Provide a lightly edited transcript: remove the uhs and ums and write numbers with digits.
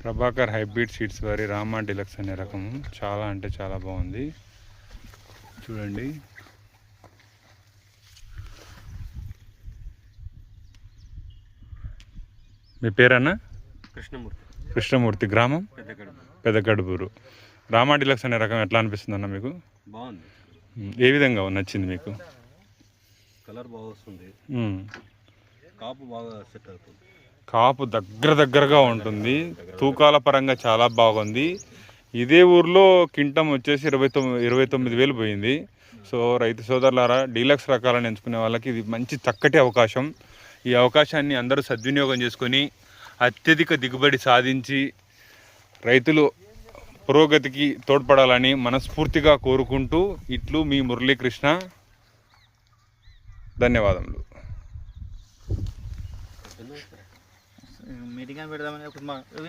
Prabhakar hybrid seeds వారి Rama deluxe అనే రకం చాలా అంటే చాలా బాగుంది. చూడండి, మీ పేరన్నా? కృష్ణమూర్తి. గ్రామం పెద్దగడుపూరు. రామా డిలక్స్ అనే రకం ఎట్లా అనిపిస్తుంది అన్న మీకు? బాగుంది. ఏ విధంగా నచ్చింది మీకు? కలర్ బాగా వస్తుంది, కాపు బాగా సెట్ అవుతుంది, కాపు దగ్గరగా ఉంటుంది, తూకాల పరంగా చాలా బాగుంది. ఇదే ఊర్లో కింటం వచ్చేసి 29,000 పోయింది. సో రైతు సోదరులారా, డీలక్స్ రకాలను ఎంచుకునే వాళ్ళకి ఇది మంచి చక్కటి అవకాశం. ఈ అవకాశాన్ని అందరూ సద్వినియోగం చేసుకొని అత్యధిక దిగుబడి సాధించి రైతులు పురోగతికి తోడ్పడాలని మనస్ఫూర్తిగా కోరుకుంటూ ఇట్లు మీ మురళీకృష్ణ. ధన్యవాదములు. మీటింగ్ పెడదామని